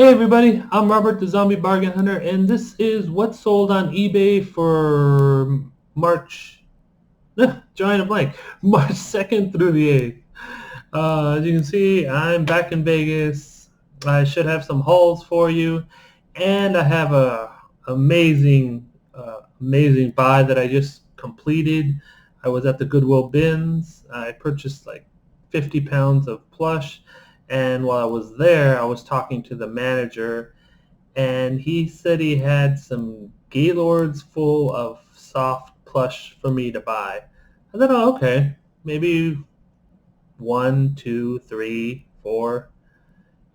Hey everybody, I'm Robert the Zombie Bargain Hunter, and this is what's sold on eBay for March, drawing a blank, March 2nd through the 8th. As you can see, I'm back in Vegas. I should have some hauls for you, and I have a amazing buy that I just completed. I was at the Goodwill bins. I purchased like 50 pounds of plush, and while I was there, I was talking to the manager, and he said he had some Gaylords full of soft plush for me to buy. I thought, oh, okay, maybe one, two, three, four.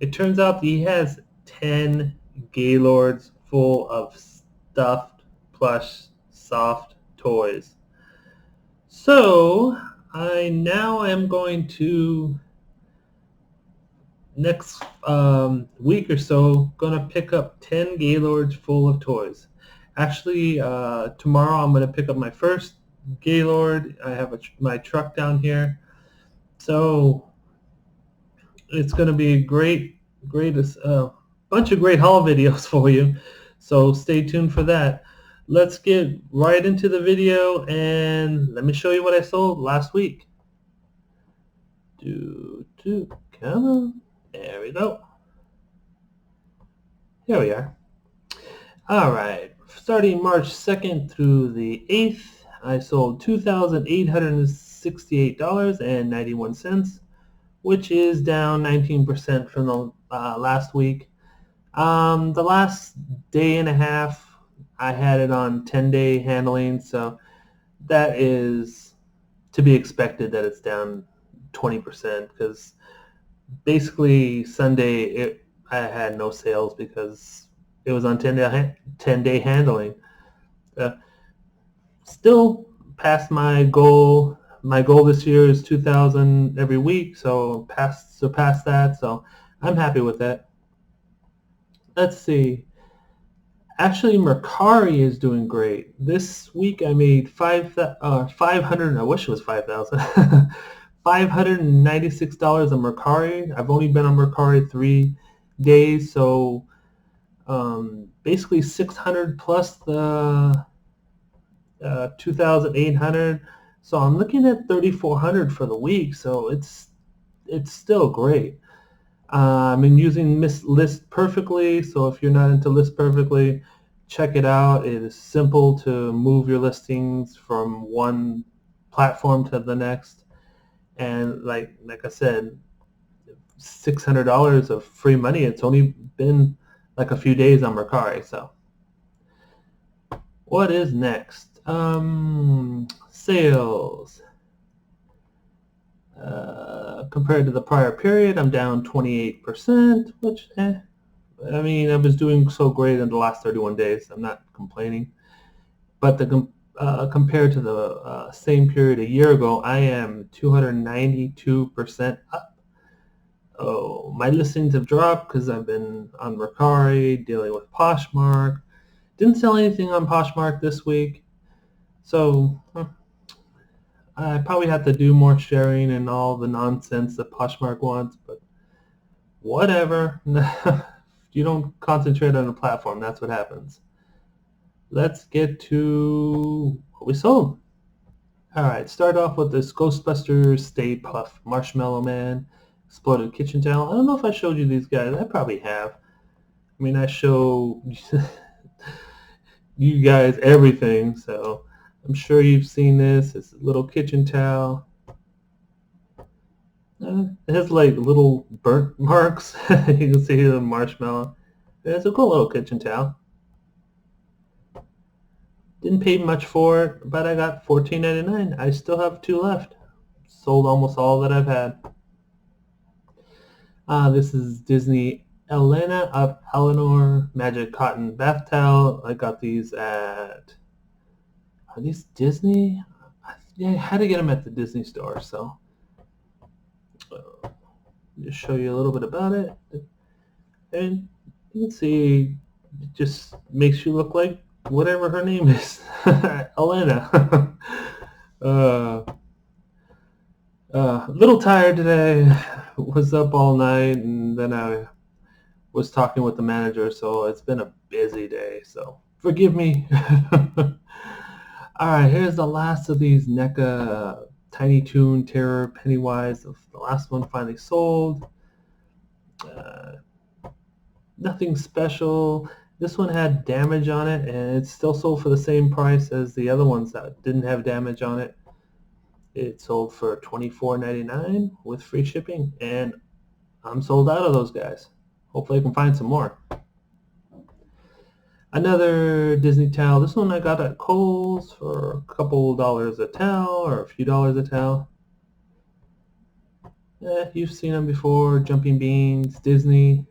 It turns out he has 10 Gaylords full of stuffed plush soft toys. So I now am going to next week or so gonna pick up 10 Gaylords full of toys. Actually, tomorrow I'm gonna pick up my first Gaylord. I have my truck down here, so it's gonna be a great bunch of great haul videos for you. So stay tuned for that. Let's get right into the video and let me show you what I sold last week. Come on. There we go. Here we are. All right. Starting March 2nd through the 8th, I sold $2,868.91, which is down 19% from the last week. The last day and a half, I had it on 10-day handling, so that is to be expected that it's down 20% because basically Sunday I had no sales because it was on 10-day handling. Still past my goal. My goal this year is 2,000 every week, so surpassed that. So I'm happy with that. Let's see. Actually, Mercari is doing great. This week I made 500. I wish it was 5,000. $596 on Mercari. I've only been on Mercari 3 days, so basically 600 plus the 2,800. So I'm looking at 3,400 for the week. So it's still great. I'm using List Perfectly. So if you're not into List Perfectly, check it out. It is simple to move your listings from one platform to the next. And like I said, $600 of free money. It's only been like a few days on Mercari. So what is next? Sales. Compared to the prior period, I'm down 28%, which, I mean, I was doing so great in the last 31 days. I'm not complaining. But compared to the same period a year ago, I am 292% up. Oh, my listings have dropped because I've been on Mercari, dealing with Poshmark. Didn't sell anything on Poshmark this week. So I probably have to do more sharing and all the nonsense that Poshmark wants, but whatever. You don't concentrate on a platform, that's what happens. Let's get to what we sold. All right, start off with this Ghostbusters Stay Puft Marshmallow Man Exploded Kitchen Towel. I don't know if I showed you these guys. I probably have. I mean, I show you guys everything, so I'm sure you've seen this. It's a little kitchen towel. It has like little burnt marks. You can see the marshmallow. It's a cool little kitchen towel. Didn't pay much for it, but I got $14.99. I still have 2 left. Sold almost all that I've had. This is Disney Elena of Eleanor Magic Cotton Bath Towel. I got these at... Are these Disney? Yeah, I had to get them at the Disney store, so... just show you a little bit about it. And you can see it just makes you look like whatever her name is. Elena. A little tired today. Was up all night, and then I was talking with the manager, so it's been a busy day, so forgive me. All right, here's the last of these NECA Tiny Toon Terror Pennywise. The last one finally sold. Nothing special. This one had damage on it, and it's still sold for the same price as the other ones that didn't have damage on it. It sold for $24.99 with free shipping, and I'm sold out of those guys. Hopefully I can find some more. Another Disney towel. This one I got at Kohl's for a couple dollars a towel, or a few dollars a towel. You've seen them before. Jumping Beans, Disney.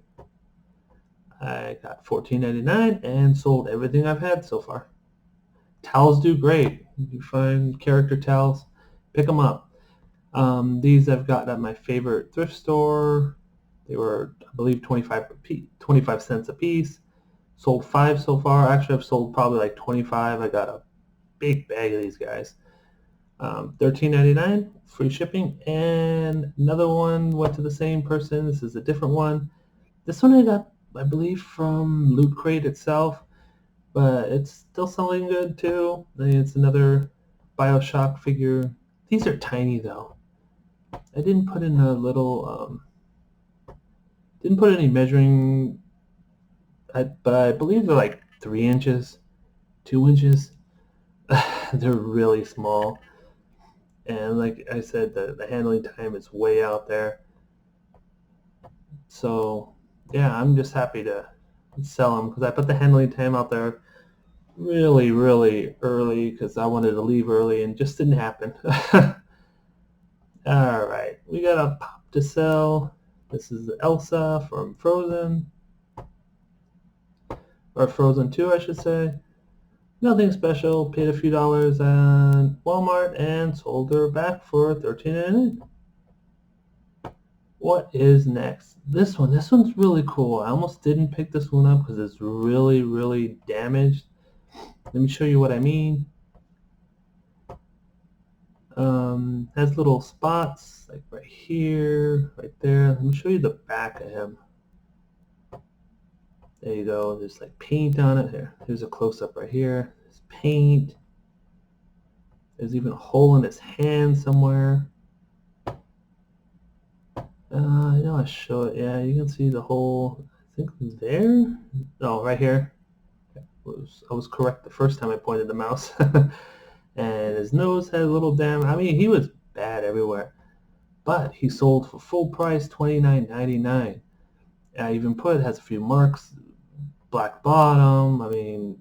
I got $14.99 and sold everything I've had so far. Towels do great. You find character towels, pick them up. These I've got at my favorite thrift store. They were, I believe, 25 cents a piece. Sold 5 so far. Actually, I've sold probably like 25. I got a big bag of these guys. $13.99, free shipping. And another one went to the same person. This is a different one. This one I got, I believe, from Loot Crate itself, but it's still selling good too. It's another BioShock figure. These are tiny though. I didn't put in a little, didn't put any measuring, but I believe they're like 3 inches, 2 inches. They're really small. And like I said, the handling time is way out there. So yeah, I'm just happy to sell them because I put the handling time out there really, really early because I wanted to leave early and just didn't happen. All right, we got a pop to sell. This is Elsa from Frozen, or Frozen 2, I should say. Nothing special. Paid a few dollars at Walmart and sold her back for $13.99. What is next? This one's really cool. I almost didn't pick this one up because it's really, really damaged. Let me show you what I mean. Has little spots like right here, right there. Let me show you the back of him. There you go. There's like paint on it. Here's a close-up right here. There's paint. There's even a hole in his hand somewhere. I know I show it. Yeah, you can see the hole. I think there. Oh, right here. I was correct the first time I pointed the mouse. And his nose had a little damage. I mean, he was bad everywhere. But he sold for full price, $29.99. I even put, it has a few marks, black bottom, I mean,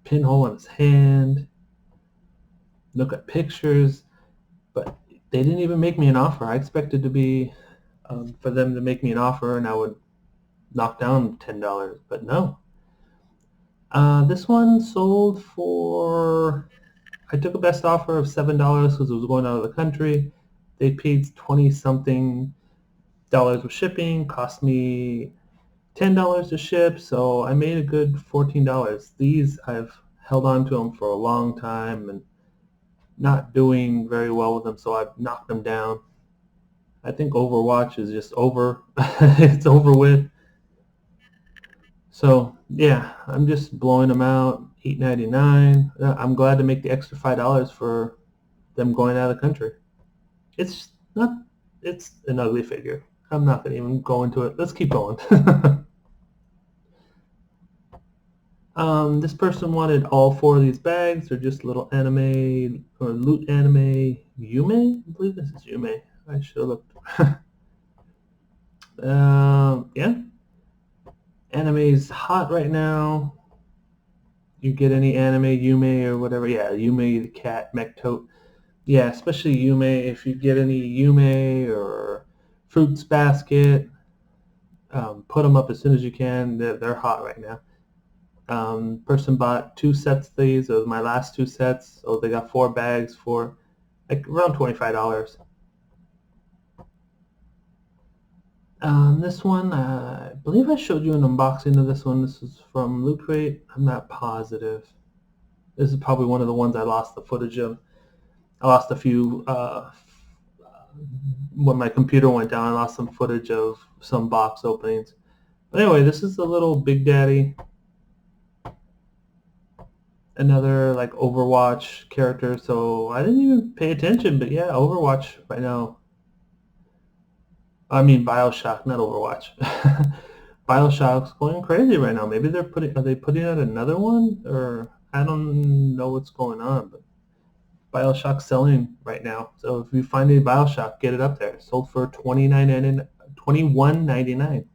pinhole in his hand. Look at pictures. But they didn't even make me an offer. I expected to be, for them to make me an offer and I would knock down $10, but no. This one sold for, I took a best offer of $7 because it was going out of the country. They paid 20-something dollars with shipping, cost me $10 to ship, so I made a good $14. These, I've held on to them for a long time and not doing very well with them, so I've knocked them down. I think Overwatch is just over. It's over with. So yeah, I'm just blowing them out. $8.99. I'm glad to make the extra $5 for them going out of the country. It's an ugly figure. I'm not going to even go into it. Let's keep going. This person wanted all 4 of these bags. They're just little anime or loot anime Yume. I believe this is Yume. I should have looked. Yeah. Anime's hot right now. You get any anime, Yume or whatever. Yeah, Yume the cat, mech tote. Yeah, especially Yume. If you get any Yume or Fruits Basket, put them up as soon as you can. They're hot right now. Person bought 2 sets of these. Those are my last 2 sets. So they got 4 bags for like around $25. This one, I believe I showed you an unboxing of this one. This is from Loot Crate. I'm not positive. This is probably one of the ones I lost the footage of. I lost a few, when my computer went down, I lost some footage of some box openings. But anyway, this is a little Big Daddy. Another like Overwatch character, so I didn't even pay attention, but yeah, Overwatch right now. I mean Bioshock, not Overwatch. Bioshock's going crazy right now. Maybe are they putting out another one? Or I don't know what's going on, but Bioshock's selling right now. So if you find a Bioshock, get it up there. Sold for $21.99.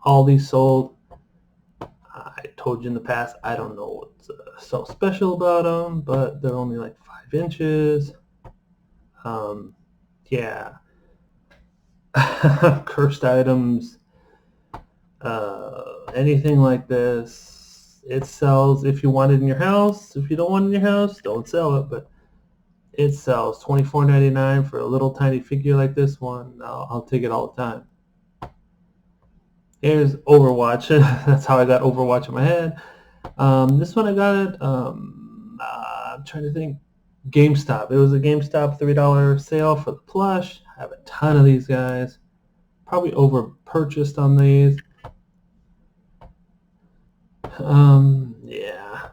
All these sold. I told you in the past, I don't know what's so special about them, but they're only like 5 inches. Yeah. Cursed items, anything like this. It sells if you want it in your house. If you don't want it in your house, don't sell it. But it sells $24.99 for a little tiny figure like this one. I'll take it all the time. Here's Overwatch. That's how I got Overwatch in my head. This one I got it. I'm trying to think. GameStop. It was a GameStop $3 sale for the plush. I have a ton of these guys. Probably over purchased on these. Yeah.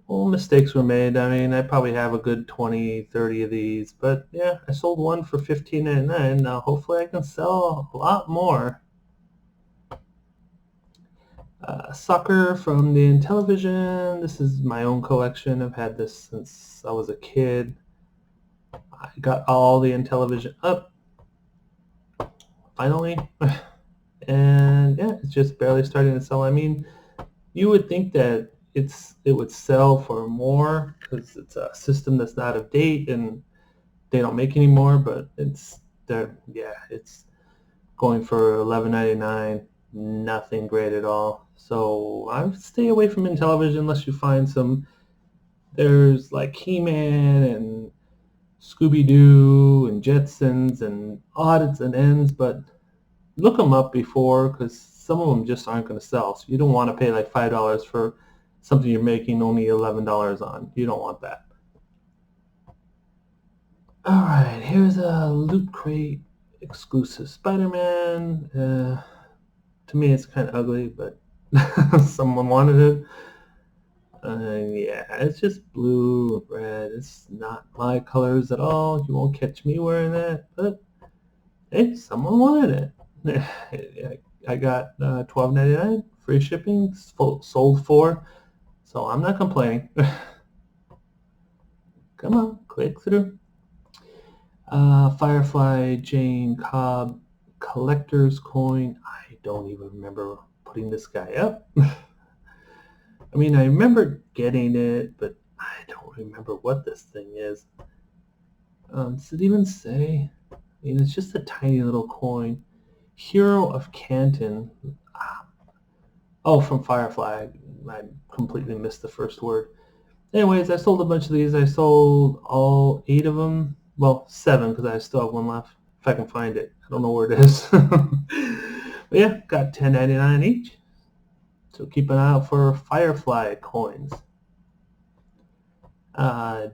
Well, mistakes were made. I mean, I probably have a good 20, 30 of these, but yeah, I sold one for $15.99. Now, hopefully I can sell a lot more. Soccer from the Intellivision. This is my own collection. I've had this since I was a kid. I got all the Intellivision up, finally. And yeah, it's just barely starting to sell. I mean, you would think that it would sell for more because it's a system that's not out of date and they don't make anymore, but it's going for $11.99. Nothing great at all. So I would stay away from Intellivision unless you find some. There's like He-Man and Scooby-Doo and Jetsons and odds and ends, but look them up before because some of them just aren't going to sell. So you don't want to pay like $5 for something you're making only $11 on. You don't want that. All right, here's a Loot Crate exclusive Spider-Man. To me, it's kind of ugly, but someone wanted it. Yeah, it's just blue, red. It's not my colors at all. You won't catch me wearing that, but hey, someone wanted it. I got $12.99 free shipping, sold for, so I'm not complaining. Come on, click through. Firefly Jane Cobb collector's coin. I don't even remember putting this guy up. I mean, I remember getting it, but I don't remember what this thing is. Does it even say? I mean, it's just a tiny little coin. Hero of Canton. Oh, from Firefly. I completely missed the first word. Anyways, I sold a bunch of these. I sold all 8 of them. Well, 7 because I still have one left. If I can find it. I don't know where it is. But yeah, got $10.99 each. So keep an eye out for Firefly coins.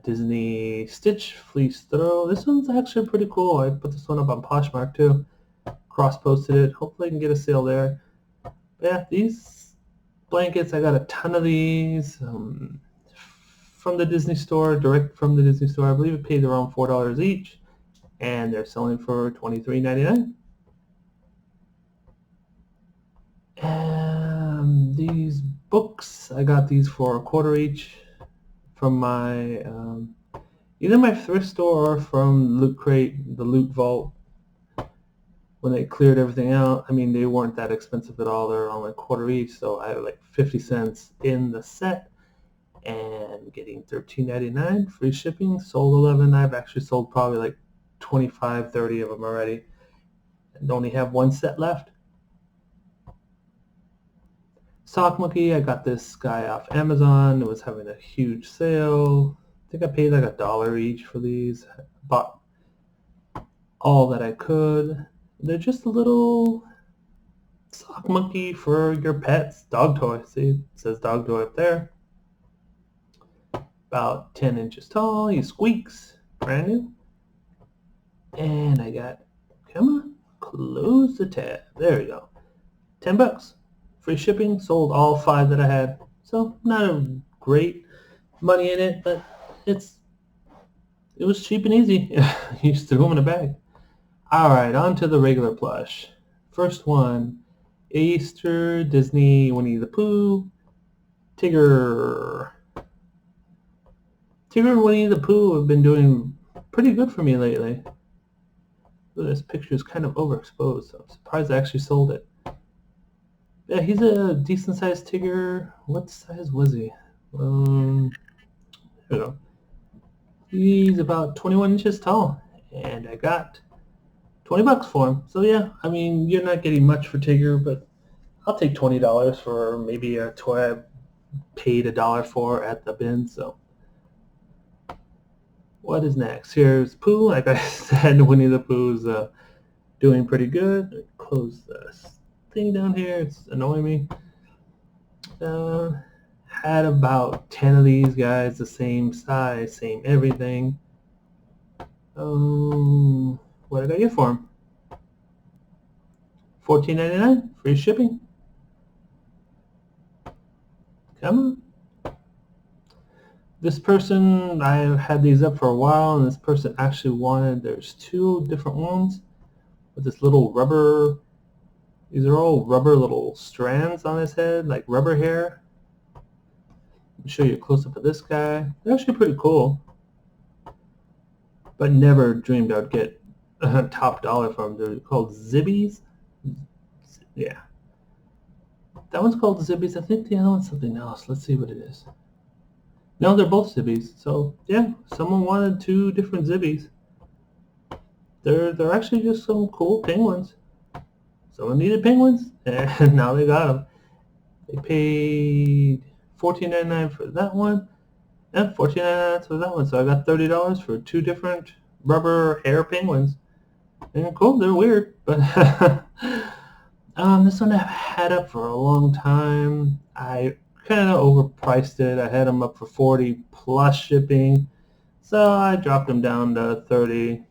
Disney Stitch Fleece Throw. This one's actually pretty cool. I put this one up on Poshmark too. Cross-posted it. Hopefully I can get a sale there. But yeah, these blankets, I got a ton of these from the Disney store, direct from the Disney store. I believe it paid around $4 each, and they're selling for $23.99. And these books, I got these for $1 each from my either my thrift store or from Loot Crate, the Loot Vault. When they cleared everything out, I mean, they weren't that expensive at all. They're on like $1 each, so I had like 50 cents in the set and getting $13.99 free shipping. Sold 11. I've actually sold probably like 25, 30 of them already and only have one set left. Sock Monkey, I got this guy off Amazon. It was having a huge sale. I think I paid like $1 each for these. Bought all that I could. They're just a little sock monkey for your pet's dog toy. See, it says dog toy up there. About 10 inches tall. He squeaks. Brand new. And I got close the tab. There we go. $10. Free shipping. Sold all 5 that I had. So not a great money in it, but it was cheap and easy. You just threw them in a bag. All right, on to the regular plush. First one, Easter Disney Winnie the Pooh, Tigger. Tigger and Winnie the Pooh have been doing pretty good for me lately. This picture is kind of overexposed, so I'm surprised I actually sold it. Yeah, he's a decent sized Tigger. What size was he? I don't know. He's about 21 inches tall, and I got $20 for him. So yeah, I mean, you're not getting much for Tigger, but I'll take $20 for maybe a toy I paid $1 for at the bin. So what is next? Here's Pooh. Like I said, Winnie the Pooh's doing pretty good. Close this thing down here. It's annoying me. Had about 10 of these guys, the same size, same everything. What did I get for them? $14.99, free shipping. Come on. This person, I've had these up for a while, and this person actually wanted, there's 2 different ones with this little rubber, these are all rubber little strands on his head, like rubber hair. Let me show you a close-up of this guy. They're actually pretty cool, but never dreamed I'd get top dollar for them. They're called Zibbies. Yeah. That one's called Zibbies. I think the other one's something else. Let's see what it is. No, they're both Zibbies. So yeah, someone wanted 2 different Zibbies. They're actually just some cool penguins. Someone needed penguins, and now they got them. They paid $14.99 for that one, and $14.99 for that one. So I got $30 for 2 different rubber hair penguins. And cool, they're weird, but this one I've had up for a long time. I kind of overpriced it. I had them up for $40 plus shipping, so I dropped them down to $30,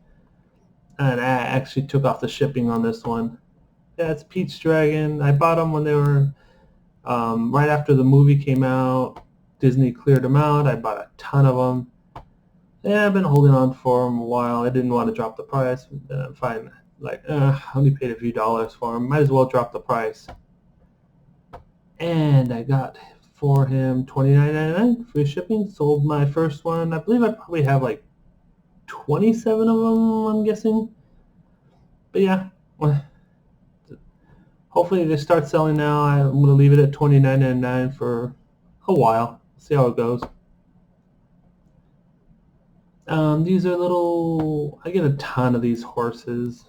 and I actually took off the shipping on this one. Yeah, it's Pete's Dragon. I bought them when they were right after the movie came out. Disney cleared them out. I bought a ton of them. Yeah, I've been holding on for them a while. I didn't want to drop the price. Then I'm fine. Like, I only paid a few dollars for them. Might as well drop the price. And I got for him $29.99 free shipping. Sold my first one. I believe I probably have like 27 of them, I'm guessing. But yeah, hopefully they start selling now. I'm going to leave it at $29.99 for a while. See how it goes. These are little, I get a ton of these horses.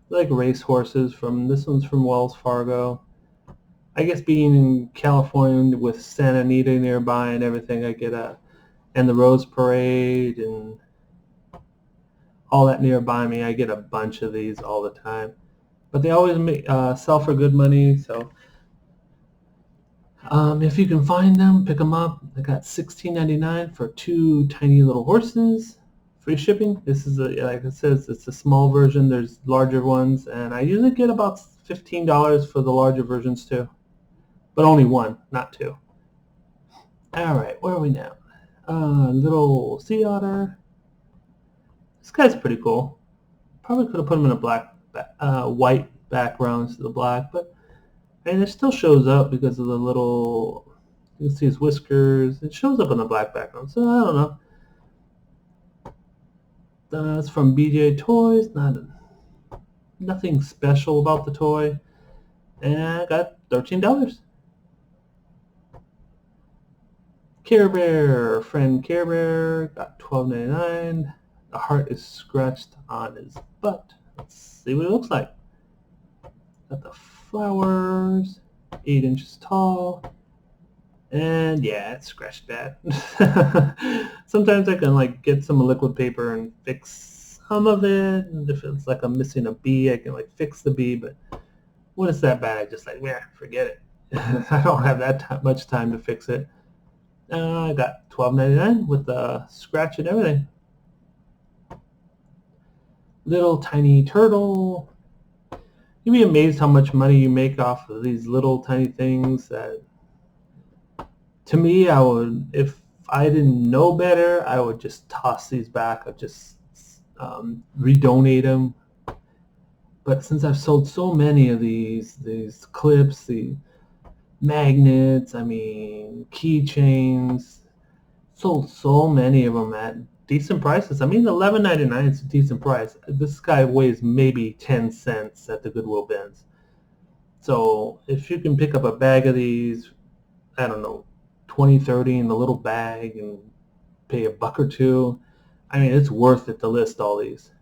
They're like race horses. This one's from Wells Fargo. I guess being in California with Santa Anita nearby and everything, I get and the Rose Parade and all that nearby me, I get a bunch of these all the time. But they always sell for good money, so if you can find them, pick them up. I got $16.99 for 2 tiny little horses. Free shipping. This is like it says, it's a small version. There's larger ones, and I usually get about $15 for the larger versions too. But only 1, not 2. All right, where are we now? Little sea otter. This guy's pretty cool. Probably could have put him in a white background instead of black, but and it still shows up because of the little, you can see his whiskers. It shows up on the black background, so I don't know. It's from BJ Toys. Nothing special about the toy. And I got $13. Care Bear, friend Care Bear, got $12.99. The heart is scratched on his butt. Let's see what it looks like. Got the flowers, 8 inches tall, and yeah, it's scratched bad. Sometimes I can like get some liquid paper and fix some of it, and if it's like I'm missing a bee, I can like fix the bee, but when it's that bad, I just like, yeah, forget it. I don't have that much time to fix it. I got $12.99 with the scratch and everything. Little tiny turtle. you'd be amazed how much money you make off of these little tiny things that, to me, I would, if I didn't know better, I would just toss these back. I'd just redonate them. But since I've sold so many of these clips, the magnets, I mean, keychains, sold so many of them at decent prices. I mean, $11.99 is a decent price. This guy weighs maybe 10 cents at the Goodwill bins. So if you can pick up a bag of these, I don't know, 20, 30 in the little bag and pay $1 or $2, I mean, it's worth it to list all these.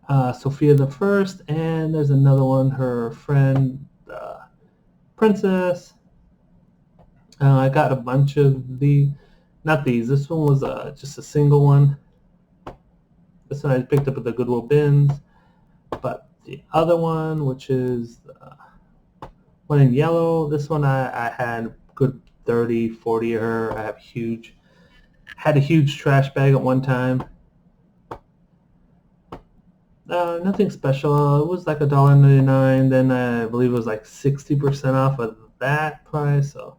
Sophia the First, and there's another one, her friend, Princess. I got a bunch of not these. This one was just a single one. This one I picked up at the Goodwill bins. But the other one, which is one in yellow, this one I had good 30, 40 of her. I had a huge trash bag at one time. Nothing special. It was like $1.99. Then I believe it was like 60% off of that price. So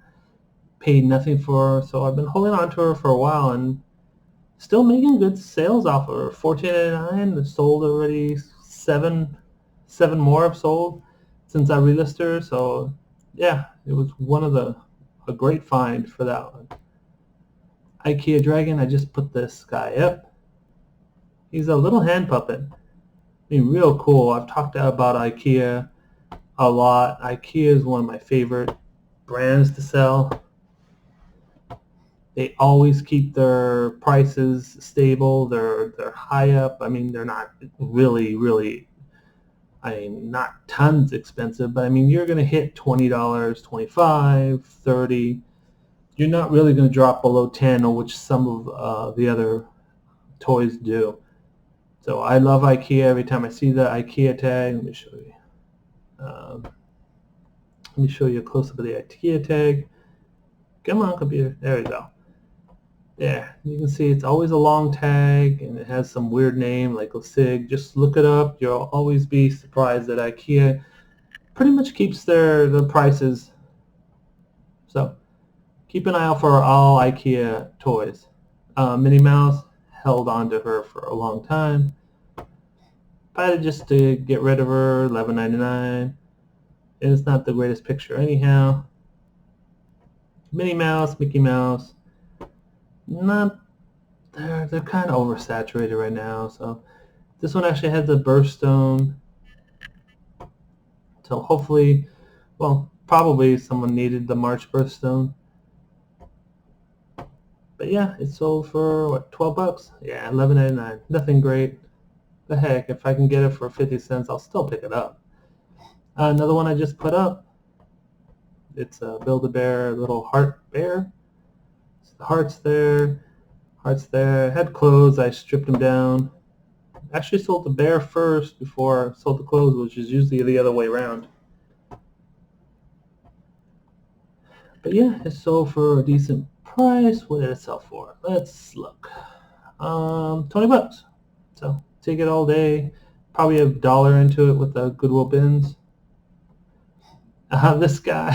paid nothing for her. So I've been holding on to her for a while and still making good sales off of her. $14.99. I've sold already seven more I've sold since I relisted her. So yeah, it was a great find for that one. IKEA Dragon. I just put this guy up. He's a little hand puppet. I mean, real cool. I've talked about IKEA a lot. IKEA is one of my favorite brands to sell. They always keep their prices stable. They're high up. I mean, they're not really, I mean, not tons expensive, but I mean, you're going to hit $20, $25, $30. You're not really going to drop below 10, or which some of the other toys do. So I love IKEA. Every time I see the IKEA tag, let me show you. Let me show you a close-up of the IKEA tag. Come on, computer. There we go. There, you can see it's always a long tag, and it has some weird name like Sig. Just look it up. You'll always be surprised that IKEA pretty much keeps the prices. So keep an eye out for all IKEA toys. Minnie Mouse, held on to her for a long time. But just to get rid of her, $11.99. It's not the greatest picture anyhow. Minnie Mouse, Mickey Mouse, they're kind of oversaturated right now. So this one actually has a birthstone. So hopefully, well, probably someone needed the March birthstone. But yeah, it sold for what, $12? Yeah, $11.99. Nothing great. The heck, if I can get it for 50 cents, I'll still pick it up. Another one I just put up. It's a Build-A-Bear little heart bear. So the heart's there. Heart's there. Had clothes. I stripped them down. Actually sold the bear first before I sold the clothes, which is usually the other way around. But yeah, it sold for a decent price. What did it sell for? Let's look. $20. So take it all day. Probably $1 into it with the Goodwill bins. This guy,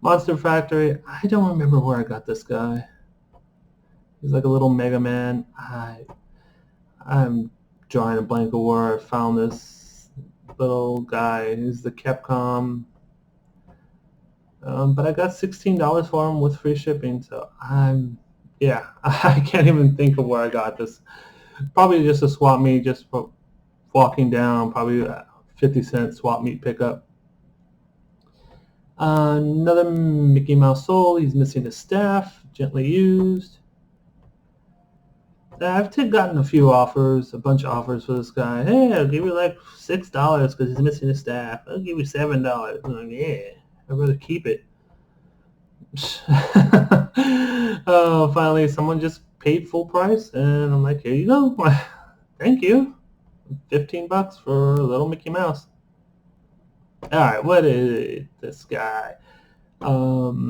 Monster Factory. I don't remember where I got this guy. He's like a little Mega Man. I'm drawing a blank of where I found this little guy. He's the Capcom. But I got $16 for him with free shipping. So yeah, I can't even think of where I got this. Probably just a swap meet, just for walking down. Probably 50-cent swap meet pickup. Another Mickey Mouse soul. He's missing his staff. Gently used. I've gotten a few offers, a bunch of offers for this guy. Hey, I'll give you like $6 because he's missing his staff. I'll give you $7. I'm like, yeah, I'd rather keep it. Oh, finally, someone just paid full price, and I'm like, here you go. Thank you. $15 for a little Mickey Mouse. All right, what is this guy? Another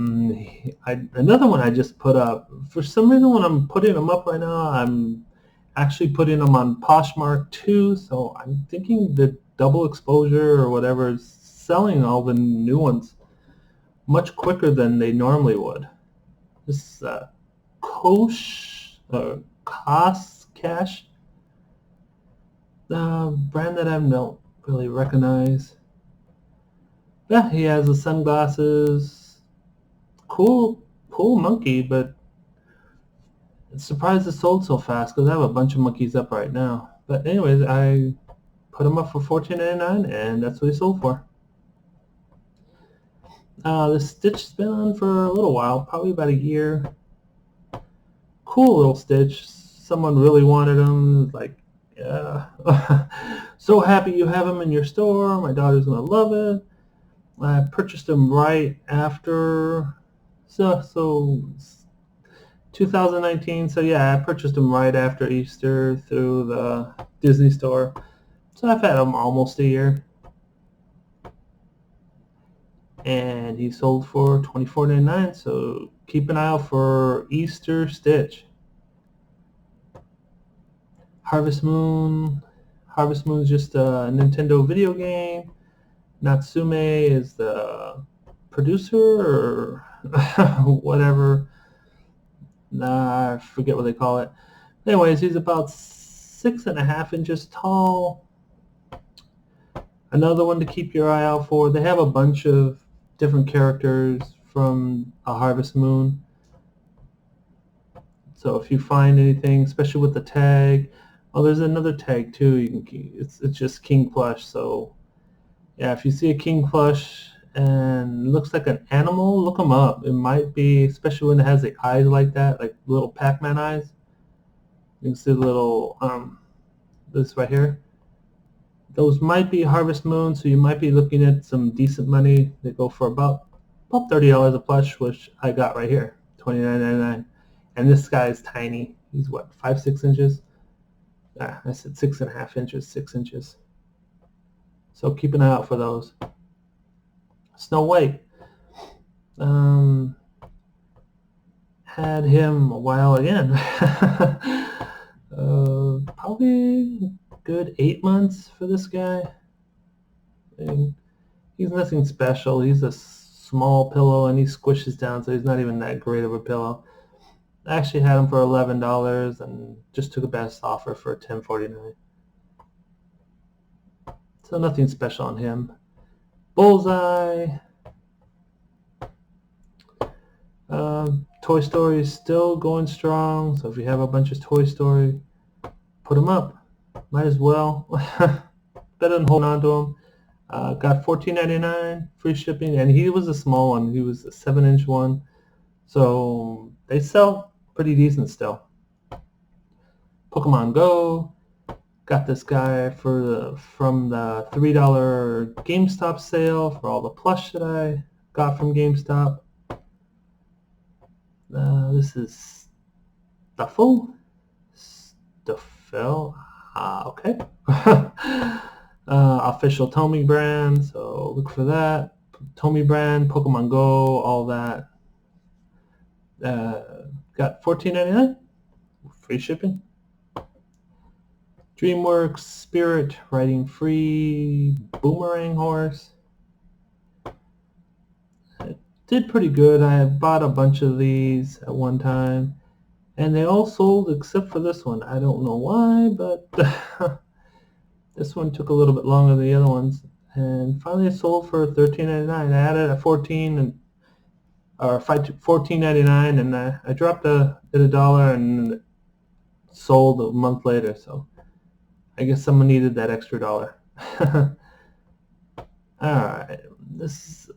one I just put up. For some reason, when I'm putting them up right now, I'm actually putting them on Poshmark too, so I'm thinking the double exposure or whatever is selling all the new ones much quicker than they normally would. This Cash brand that I don't really recognize. Yeah, he has the sunglasses. Cool monkey, but it's surprised it sold so fast because I have a bunch of monkeys up right now. But anyways, I put them up for $14.99, and that's what he sold for. This stitch's been on for a little while, probably about a year. Cool little stitch. Someone really wanted them. Like, yeah. So happy you have them in your store. My daughter's gonna love it. I purchased them right after, so 2019. So yeah, I purchased them right after Easter through the Disney store. So I've had them almost a year. And he sold for $24.99. So keep an eye out for Easter Stitch. Harvest Moon. Harvest Moon is just a Nintendo video game. Natsume is the producer or whatever. I forget what they call it. Anyways, he's about 6.5 inches tall. Another one to keep your eye out for. They have a bunch of different characters from a Harvest Moon. So if you find anything, especially with the tag, oh, there's another tag too. It's just King Plush. So yeah, if you see a King Plush and looks like an animal, look them up. It might be, especially when it has the eyes like that, like little Pac-Man eyes. You can see the little this right here. Those might be Harvest Moon, so you might be looking at some decent money. They go for about $30 a plush, which I got right here, $29.99. And this guy is tiny. He's what, 5-6 inches? I said 6.5 inches, 6 inches. So keep an eye out for those. Snow White. Had him a while again. Probably good 8 months for this guy. And he's nothing special. He's a small pillow and he squishes down, so he's not even that great of a pillow. I actually had him for $11 and just took a best offer for $10.49. So nothing special on him. Bullseye. Toy Story is still going strong, so if you have a bunch of Toy Story, put them up. Might as well. Better than holding on to them. Got $14.99 free shipping, and he was a small one. He was a 7-inch one, so they sell pretty decent still. Pokemon Go. Got this guy from the $3 GameStop sale for all the plush that I got from GameStop. This is Stuffle. Okay. Official Tomy brand, so look for that. Tomy brand, Pokemon Go, all that. Got $14.99, free shipping. DreamWorks Spirit Riding Free Boomerang Horse. It did pretty good. I bought a bunch of these at one time, and they all sold except for this one. I don't know why, but this one took a little bit longer than the other ones, and finally it sold for $13.99. I added a $14.99, and I dropped it $1 and sold a month later. So I guess someone needed that extra $1. Alright, this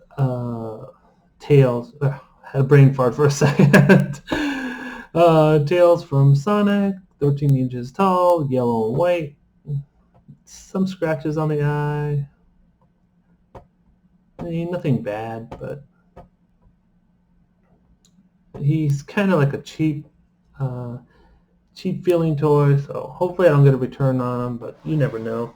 Tails. I had a brain fart for a second. Tails from Sonic, 13 inches tall, yellow and white. Some scratches on the eye. Nothing bad, but he's kind of like a cheap feeling toy, so hopefully I don't get a return on him, but you never know.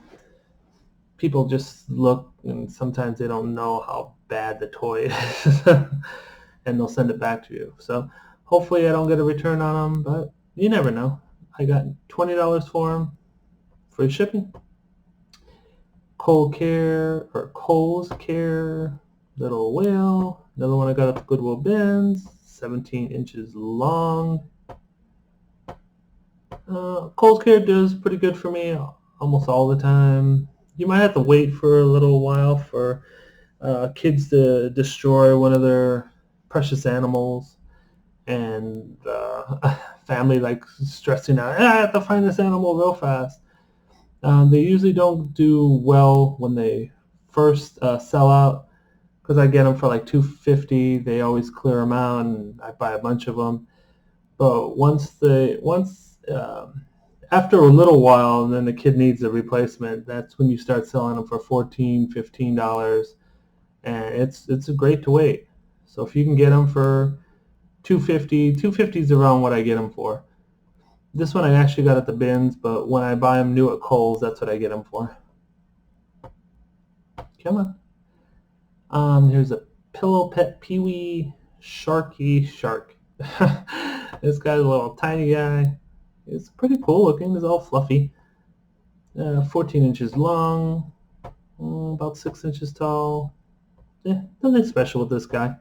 People just look, and sometimes they don't know how bad the toy is, and they'll send it back to you. So hopefully I don't get a return on them, but you never know. I got $20 for them, free shipping. Kohl's Care little whale. Another one I got at the Goodwill bins, 17 inches long. Kohl's Care does pretty good for me almost all the time. You might have to wait for a little while for kids to destroy one of their precious animals, and family like stressing out, I have to find this animal real fast. They usually don't do well when they first sell out, because I get them for like $2.50. They always clear them out, and I buy a bunch of them. But after a little while, and then the kid needs a replacement, that's when you start selling them for $14, $15, and it's great to wait. So if you can get them for $2.50 is around what I get them for. This one I actually got at the bins, but when I buy them new at Kohl's, that's what I get them for. Come on. Here's a Pillow Pet Pee-wee Sharky Shark. This guy's a little tiny guy. It's pretty cool looking. It's all fluffy. 14 inches long, about 6 inches tall. Nothing special with this guy.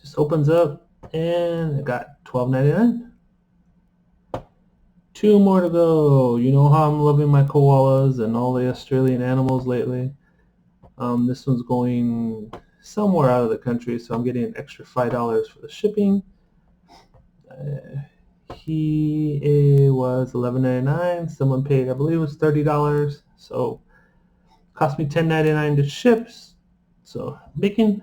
Just opens up, and I got $12.99. 2 more to go. You know how I'm loving my koalas and all the Australian animals lately. This one's going somewhere out of the country, so I'm getting an extra $5 for the shipping. He was $11.99. Someone paid, I believe it was $30, so cost me $10.99 to ship. So making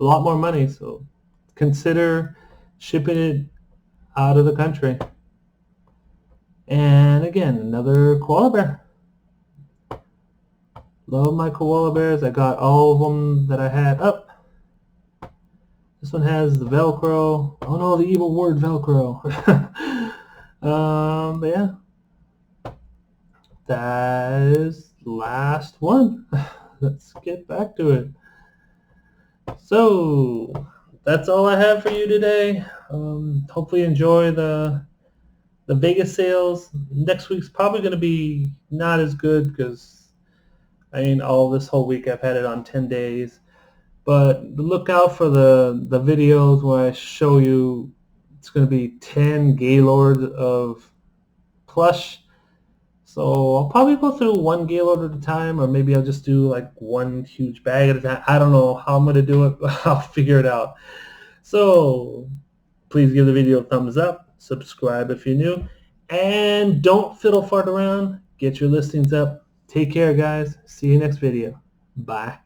a lot more money. So consider shipping it out of the country. And again, another koala bear. Love my koala bears. I got all of them that I had up. This one has the Velcro. Oh no, the evil word Velcro. But yeah, that is the last one. Let's get back to it. So that's all I have for you today. Hopefully you enjoy the Vegas sales. Next week's probably going to be not as good, because all this whole week I've had it on 10 days. But look out for the videos where I show you. It's going to be 10 Gaylords of Plush. So I'll probably go through one Gaylord at a time, or maybe I'll just do like one huge bag at a time. I don't know how I'm going to do it, but I'll figure it out. So please give the video a thumbs up, subscribe if you're new, and don't fiddle fart around. Get your listings up. Take care, guys. See you next video. Bye.